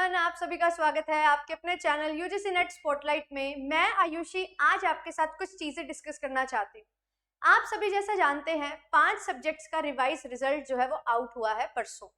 Everyone, आप सभी का स्वागत है आपके अपने चैनल यूजीसी नेट स्पॉटलाइट में। मैं आयुषी आज आपके साथ कुछ चीजें डिस्कस करना चाहती हूँ। आप सभी जैसा जानते हैं 5 सब्जेक्ट्स का रिवाइज रिजल्ट जो है वो आउट हुआ है परसों।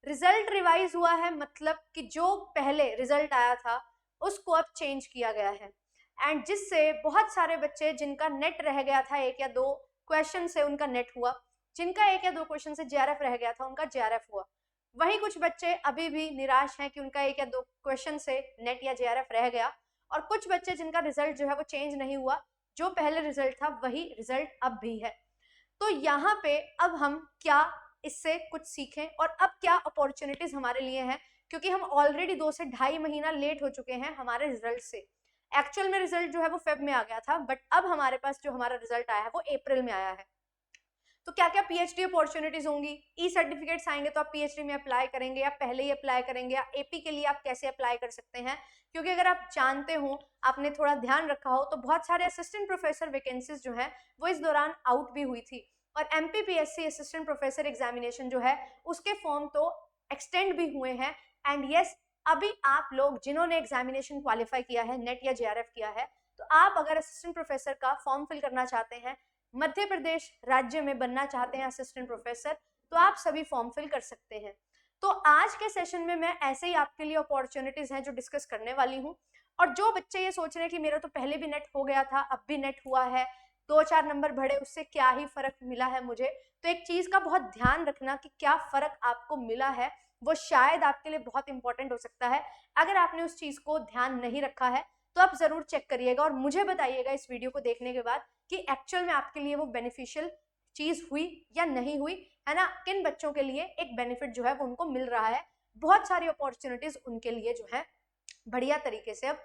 रिजल्ट रिवाइज हुआ है मतलब कि जो पहले रिजल्ट आया था उसको अब चेंज किया गया है एंड जिससे बहुत सारे बच्चे जिनका नेट रह गया था 1 या 2 क्वेश्चन से उनका नेट हुआ, जिनका 1 या 2 क्वेश्चन से जेआरएफ रह गया था उनका जेआरएफ हुआ। वहीं कुछ बच्चे अभी भी निराश हैं कि उनका 1 या 2 क्वेश्चन से नेट या जेआरएफ रह गया, और कुछ बच्चे जिनका रिजल्ट जो है वो चेंज नहीं हुआ, जो पहले रिजल्ट था वही रिजल्ट अब भी है। तो यहाँ पे अब हम क्या इससे कुछ सीखें और अब क्या अपॉर्चुनिटीज हमारे लिए हैं, क्योंकि हम ऑलरेडी 2 से 2.5 महीना लेट हो चुके हैं हमारे रिजल्ट से। एक्चुअल में रिजल्ट जो है वो फेब में आ गया था, बट अब हमारे पास जो हमारा रिजल्ट आया है वो अप्रैल में आया है। तो क्या क्या पीएचडी अपॉर्चुनिटीज होंगी, ई सर्टिफिकेट्स आएंगे तो आप पीएचडी में अप्लाई करेंगे या पहले ही अप्लाई करेंगे, या एपी के लिए आप कैसे अप्लाई कर सकते हैं। क्योंकि अगर आप जानते हो, आपने थोड़ा ध्यान रखा हो, तो बहुत सारे असिस्टेंट प्रोफेसर वैकेंसीज जो है वो इस दौरान आउट भी हुई थी, और एमपीपीएससी असिस्टेंट प्रोफेसर एग्जामिनेशन जो है उसके फॉर्म तो एक्सटेंड भी हुए हैं। एंड यस, अभी आप लोग जिन्होंने एग्जामिनेशन क्वालिफाई किया है, नेट या जेआरएफ किया है, तो आप अगर असिस्टेंट प्रोफेसर का फॉर्म फिल करना चाहते हैं, मध्य प्रदेश राज्य में बनना चाहते हैं असिस्टेंट प्रोफेसर, तो आप सभी फॉर्म फिल कर सकते हैं। तो आज के सेशन में मैं ऐसे ही आपके लिए अपॉर्चुनिटीज हैं जो डिस्कस करने वाली हूँ। और जो बच्चे ये सोच रहे हैं कि मेरा तो पहले भी नेट हो गया था, अब भी नेट हुआ है, 2-4 नंबर बढ़े, उससे क्या ही फर्क मिला है मुझे, तो एक चीज का बहुत ध्यान रखना कि क्या फर्क आपको मिला है, वो शायद आपके लिए बहुत इंपॉर्टेंट हो सकता है। अगर आपने उस चीज को ध्यान नहीं रखा है तो आप जरूर चेक करिएगा और मुझे बताइएगा इस वीडियो को देखने के बाद कि एक्चुअल में आपके लिए वो बेनिफिशियल चीज हुई या नहीं हुई, है ना। किन बच्चों के लिए एक बेनिफिट जो है वो उनको मिल रहा है, बहुत सारी अपॉर्चुनिटीज उनके लिए जो है बढ़िया तरीके से अब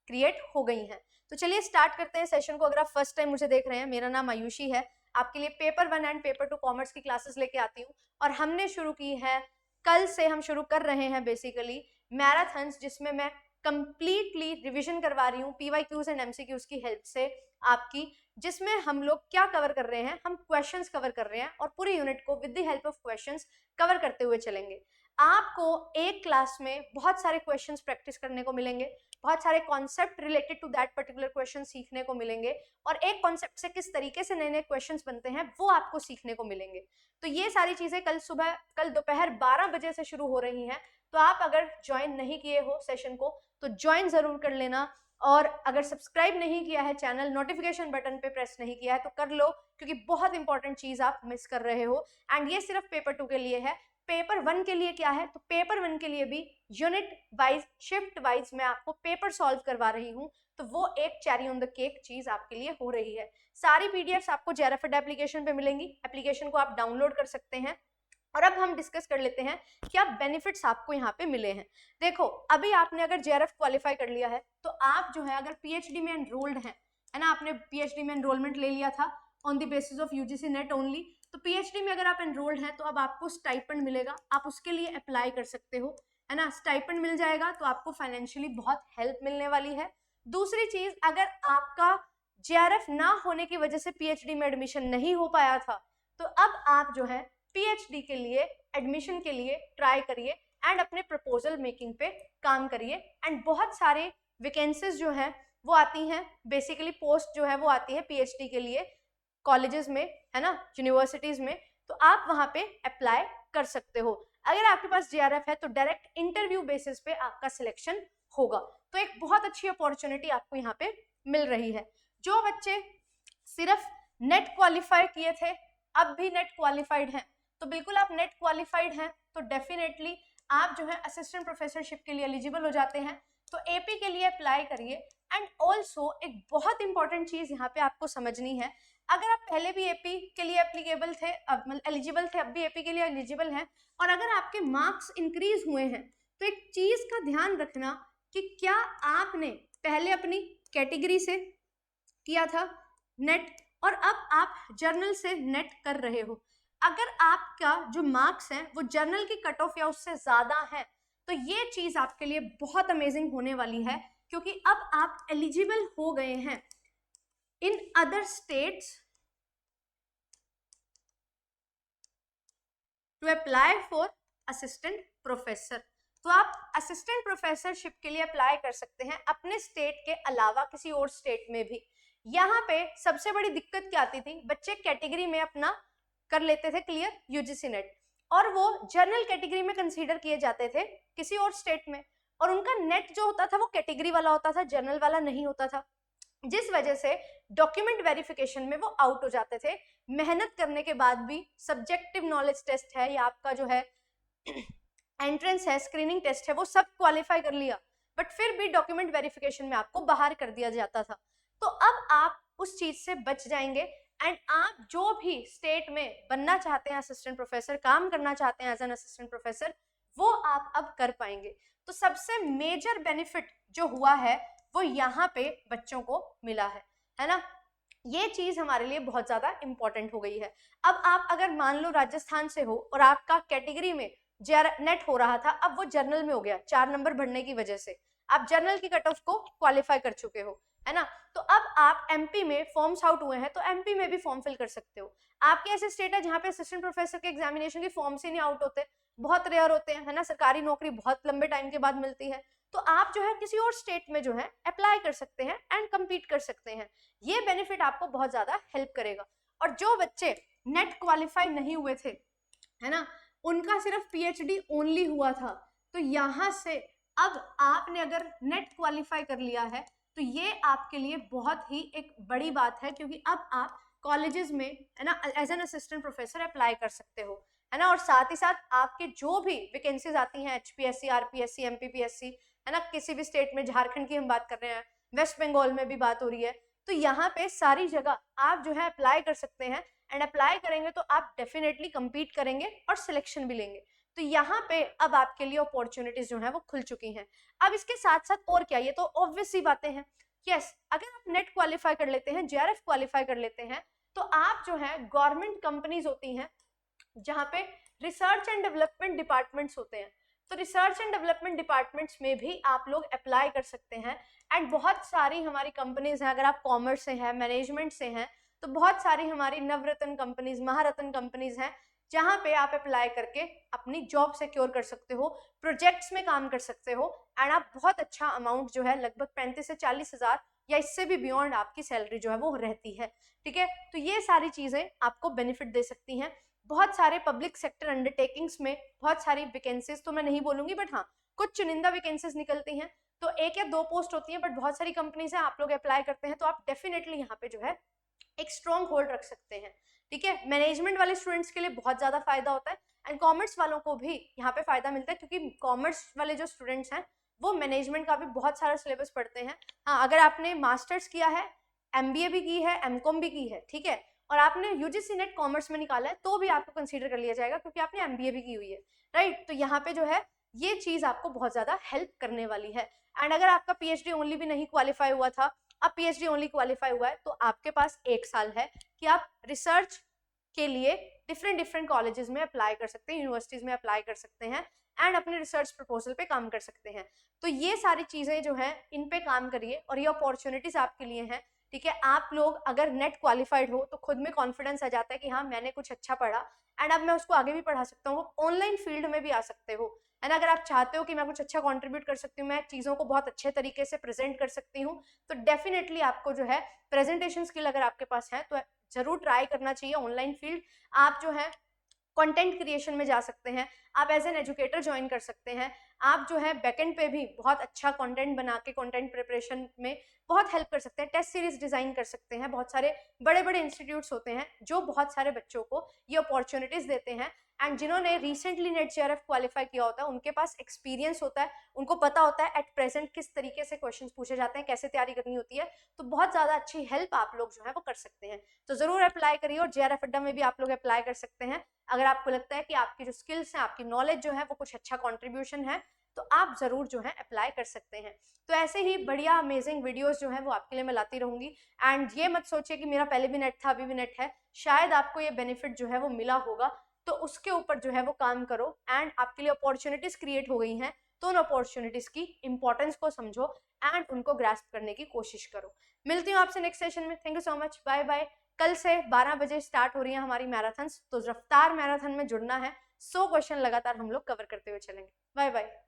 क्रिएट हो गई हैं। तो चलिए स्टार्ट करते हैं सेशन को। अगर आप फर्स्ट टाइम मुझे देख रहे हैं, मेरा नाम आयुषी है, आपके लिए पेपर 1 एंड पेपर 2 कॉमर्स की क्लासेस लेके आती हूँ, और हमने शुरू की है, कल से हम शुरू कर रहे हैं बेसिकली मैराथन्स, जिसमें मैं कंप्लीटली रिवीजन करवा रही हूँ पीवाईक्यूज एंड एमसीक्यूज की हेल्प से आपकी, जिसमें हम लोग क्या कवर कर रहे हैं, हम क्वेश्चंस कवर कर रहे हैं और पूरी यूनिट को with the help of questions cover करते हुए चलेंगे। आपको एक क्लास में बहुत सारे क्वेश्चंस प्रैक्टिस करने को मिलेंगे, बहुत सारे concept related to that particular question सीखने को मिलेंगे, और एक कॉन्सेप्ट से किस तरीके से नए नए क्वेश्चंस बनते हैं वो आपको सीखने को मिलेंगे। तो ये सारी चीजें कल दोपहर 12 बजे से शुरू हो रही हैं। तो आप अगर ज्वाइन नहीं किए हो सेशन को तो ज्वाइन जरूर कर लेना, और अगर सब्सक्राइब नहीं किया है चैनल, नोटिफिकेशन बटन पे प्रेस नहीं किया है तो कर लो, क्योंकि बहुत इंपॉर्टेंट चीज आप मिस कर रहे हो। एंड ये सिर्फ पेपर 2 के लिए है। पेपर 1 के लिए क्या है, तो पेपर 1 के लिए भी यूनिट वाइज, शिफ्ट वाइज मैं आपको पेपर सॉल्व करवा रही हूँ, तो वो एक चेरी ऑन द केक चीज आपके लिए हो रही है। सारी पीडीएफ्स आपको जेआरएफ एप्लीकेशन पे मिलेंगी, एप्लीकेशन को आप डाउनलोड कर सकते हैं। और अब हम डिस्कस कर लेते हैं क्या बेनिफिट्स आपको यहाँ पे मिले हैं। देखो, अभी आपने अगर जेआरएफ क्वालिफाई कर लिया है तो आप जो है अगर पीएचडी में एनरोल्ड हैं, है ना, आपने पीएचडी में एनरोलमेंट ले लिया था on the basis of UGC net only, तो पीएचडी में अगर आप एनरोल्ड हैं तो अब आपको स्टाइपेंड मिलेगा, आप उसके लिए अप्लाई कर सकते हो, है ना। स्टाइपेंड मिल जाएगा तो आपको फाइनेंशियली बहुत हेल्प मिलने वाली है। दूसरी चीज, अगर आपका जेआरएफ ना होने की वजह से पीएचडी में एडमिशन नहीं हो पाया था, तो अब आप जो है पीएचडी के लिए एडमिशन के लिए ट्राई करिए एंड अपने प्रपोजल मेकिंग पे काम करिए। एंड बहुत सारे वैकेंसीज जो हैं वो आती हैं, बेसिकली पोस्ट जो है वो आती है पीएचडी के लिए कॉलेजेस में, है ना, यूनिवर्सिटीज में, तो आप वहां पे अप्लाई कर सकते हो। अगर आपके पास जेआरएफ है तो डायरेक्ट इंटरव्यू बेसिस पे आपका सिलेक्शन होगा। तो एक बहुत अच्छी अपॉर्चुनिटी आपको यहाँ पे मिल रही है। जो बच्चे सिर्फ नेट क्वालिफाई किए थे अब भी नेट क्वालिफाइड हैं, तो बिल्कुल आप नेट क्वालिफाइड हैं तो डेफिनेटली आप जो है असिस्टेंट प्रोफेसरशिप के लिए एलिजिबल हो जाते हैं, तो एपी के लिए अप्लाई करिए। एंड ऑल्सो एक बहुत इंपॉर्टेंट चीज यहाँ पे आपको समझनी है, अगर आप पहले भी एपी के लिए एप्लीकेबल थे, अब एलिजिबल थे, अब भी एपी के लिए एलिजिबल हैं, और अगर आपके मार्क्स इंक्रीज हुए हैं, तो एक चीज का ध्यान रखना कि क्या आपने पहले अपनी कैटेगरी से किया था नेट और अब आप जर्नल से नेट कर रहे हो। अगर आपका जो मार्क्स है वो जर्नल की कट ऑफ या उससे ज्यादा है, तो ये चीज आपके लिए बहुत अमेजिंग होने वाली है, क्योंकि अब आप एलिजिबल हो गए हैं in other states to apply for assistant professor. तो आप असिस्टेंट प्रोफेसरशिप के लिए अप्लाई कर सकते हैं अपने स्टेट के अलावा किसी और स्टेट में भी। यहाँ पे सबसे बड़ी दिक्कत क्या आती थी, बच्चे कैटेगरी में अपना कर लेते थे क्लियर यूजीसी नेट, और वो जनरल कैटेगरी में कंसीडर किए जाते थे किसी और स्टेट में, और उनका नेट जो होता था वो कैटेगरी वाला होता था, जनरल वाला नहीं होता था, जिस वजह से डॉक्यूमेंट वेरिफिकेशन में वो आउट हो जाते थे। मेहनत करने के बाद भी सब्जेक्टिव नॉलेज टेस्ट है या आपका जो है एंट्रेंस है, स्क्रीनिंग टेस्ट है, वो सब क्वालिफाई कर लिया, बट फिर भी डॉक्यूमेंट वेरिफिकेशन में आपको बाहर कर दिया जाता था। तो अब आप उस चीज से बच जाएंगे, एंड आप जो भी स्टेट में बनना चाहते हैं असिस्टेंट प्रोफेसर, काम करना चाहते हैं एज एन असिस्टेंट प्रोफेसर, वो आप अब कर पाएंगे। तो सबसे मेजर बेनिफिट जो हुआ है वो यहाँ पे बच्चों को मिला है ना। ये चीज हमारे लिए बहुत ज्यादा इंपॉर्टेंट हो गई है। अब आप अगर मान लो राजस्थान से हो और आपका कैटेगरी में नेट हो रहा था, अब वो जर्नल में हो गया 4 नंबर बढ़ने की वजह से, आप जर्नल की कट ऑफ को क्वालिफाई कर चुके हो, है ना। तो अब आप एमपी में फॉर्म्स आउट हुए हैं तो एमपी में भी फॉर्म फिल कर सकते हो। आपके ऐसे स्टेट है जहाँ पे असिस्टेंट प्रोफेसर के एग्जामिनेशन के फॉर्म्स ही नहीं आउट होते, बहुत रेयर होते हैं, है ना, सरकारी नौकरी बहुत लंबे टाइम के बाद मिलती है, तो आप जो है किसी और स्टेट में जो है अप्लाई कर सकते हैं एंड कम्पीट कर सकते हैं। ये बेनिफिट आपको बहुत ज्यादा हेल्प करेगा। और जो बच्चे नेट क्वालिफाई नहीं हुए थे, है ना, उनका सिर्फ पीएचडी ओनली हुआ था, तो यहाँ से अब आपने अगर नेट क्वालिफाई कर लिया है तो ये आपके लिए बहुत ही एक बड़ी बात है, क्योंकि अब आप कॉलेजेस में, है ना, as an assistant professor apply कर सकते हो, है ना। और साथ ही साथ आपके जो भी वैकेंसीज आती हैं, एचपीएससी, आरपीएससी, एमपीपीएससी, है ना, किसी भी स्टेट में, झारखंड की हम बात कर रहे हैं, वेस्ट बंगाल में भी बात हो रही है, तो यहाँ पे सारी जगह आप जो है अप्लाई कर सकते हैं, एंड अप्लाई करेंगे तो आप डेफिनेटली compete करेंगे और सिलेक्शन भी लेंगे। तो यहाँ पे अब आपके लिए अपॉर्चुनिटीज जो है वो खुल चुकी हैं। अब इसके साथ साथ और क्या, ये तो ऑब्वियस सी बातें हैं। यस, अगर आप नेट क्वालिफाई कर लेते हैं, जेआरएफ क्वालिफाई कर लेते हैं, तो आप जो है गवर्नमेंट कंपनीज होती हैं जहाँ पे रिसर्च एंड डेवलपमेंट डिपार्टमेंट्स होते हैं, तो रिसर्च एंड डेवलपमेंट डिपार्टमेंट्स में भी आप लोग अप्लाई कर सकते हैं। एंड बहुत सारी हमारी कंपनीज हैं, अगर आप कॉमर्स से हैं, मैनेजमेंट से हैं, तो बहुत सारी हमारी नवरत्न कंपनीज, महारत्न कंपनीज हैं, जहाँ पे आप अप्लाई करके अपनी जॉब सिक्योर कर सकते हो, प्रोजेक्ट्स में काम कर सकते हो, एंड आप बहुत अच्छा अमाउंट जो है लगभग 35 से 40 हज़ार या इससे भी बियॉन्ड आपकी सैलरी जो है वो रहती है। ठीक है, तो ये सारी चीजें आपको बेनिफिट दे सकती हैं। बहुत सारे पब्लिक सेक्टर अंडरटेकिंग्स में बहुत सारी वैकेंसीज तो मैं नहीं बोलूंगी, बट हाँ कुछ चुनिंदा वैकेंसीज निकलती हैं, तो 1 या 2 पोस्ट होती है, बट बहुत सारी कंपनीज हैं, आप लोग अप्लाई करते हैं, तो आप डेफिनेटली यहाँ पे जो है एक स्ट्रॉन्ग होल्ड रख सकते हैं। ठीक है, मैनेजमेंट वाले स्टूडेंट्स के लिए बहुत ज्यादा फायदा होता है, एंड कॉमर्स वालों को भी यहाँ पे फायदा मिलता है, क्योंकि कॉमर्स वाले जो स्टूडेंट्स हैं वो मैनेजमेंट का भी बहुत सारा सिलेबस पढ़ते हैं। हाँ, अगर आपने मास्टर्स किया है, एमबीए भी की है, एमकॉम भी की है, ठीक है, और आपने यूजीसी नेट कॉमर्स में निकाला है, तो भी आपको कंसीडर कर लिया जाएगा, क्योंकि आपने एमबीए भी की हुई है, राइट। तो यहाँ पे जो है ये चीज आपको बहुत ज्यादा हेल्प करने वाली है। एंड अगर आपका पीएचडी ओनली भी नहीं क्वालिफाई हुआ था, अब पीएचडी ओनली क्वालिफाई हुआ है, तो आपके पास 1 साल है कि आप रिसर्च के लिए डिफरेंट कॉलेजेस में अप्लाई कर सकते हैं, यूनिवर्सिटीज में अप्लाई कर सकते हैं, एंड अपने रिसर्च प्रपोजल पे काम कर सकते हैं। तो ये सारी चीजें जो हैं इन पे काम करिए, और ये अपॉर्चुनिटीज आपके लिए हैं। ठीक है, आप लोग अगर नेट क्वालिफाइड हो तो खुद में कॉन्फिडेंस आ जाता है कि हाँ मैंने कुछ अच्छा पढ़ा, एंड अब मैं उसको आगे भी पढ़ा सकता हूँ, ऑनलाइन फील्ड में भी आ सकते हो, एंड अगर आप चाहते हो कि मैं कुछ अच्छा कंट्रीब्यूट कर सकती हूँ, मैं चीज़ों को बहुत अच्छे तरीके से प्रेजेंट कर सकती हूँ, तो डेफिनेटली आपको जो है प्रेजेंटेशन स्किल अगर आपके पास है तो जरूर ट्राई करना चाहिए ऑनलाइन फील्ड। आप जो है कंटेंट क्रिएशन में जा सकते हैं, आप एज एन एजुकेटर ज्वाइन कर सकते हैं, आप जो है बैकएंड पे भी बहुत अच्छा कंटेंट बना के कंटेंट प्रिपरेशन में बहुत हेल्प कर सकते हैं, टेस्ट सीरीज डिजाइन कर सकते हैं। बहुत सारे बड़े बड़े इंस्टीट्यूट्स होते हैं जो बहुत सारे बच्चों को ये अपॉर्चुनिटीज देते हैं, एंड जिन्होंने रिसेंटली नेट जेआरएफ क्वालिफाई किया होता है उनके पास एक्सपीरियंस होता है, उनको पता होता है एट प्रेजेंट किस तरीके से क्वेश्चंस पूछे जाते हैं, कैसे तैयारी करनी होती है, तो बहुत ज़्यादा अच्छी हेल्प आप लोग जो है वो कर सकते हैं। तो ज़रूर अप्लाई करिए, और जेआरएफ अड्डा में भी आप लोग अप्लाई कर सकते हैं। अगर आपको लगता है कि आपकी जो स्किल्स हैं, आपकी नॉलेज जो है वो कुछ अच्छा कॉन्ट्रीब्यूशन है, तो आप ज़रूर जो है अप्लाई कर सकते हैं। तो ऐसे ही बढ़िया अमेजिंग वीडियोस जो है वो आपके लिए मैं लाती रहूँगी। एंड ये मत सोचिए कि मेरा पहले भी नेट था अभी भी नेट है, शायद आपको ये बेनिफिट जो है वो मिला होगा, तो उसके ऊपर जो है वो काम करो, एंड आपके लिए अपॉर्चुनिटीज क्रिएट हो गई हैं, तो उन अपॉर्चुनिटीज की इंपॉर्टेंस को समझो एंड उनको ग्रास्प करने की कोशिश करो। मिलती हूँ आपसे नेक्स्ट सेशन में। Thank you so much, bye bye. कल से 12 बजे स्टार्ट हो रही है हमारी मैराथन, तो रफ्तार मैराथन में जुड़ना है। 100 क्वेश्चन लगातार हम लोग कवर करते हुए चलेंगे। Bye bye.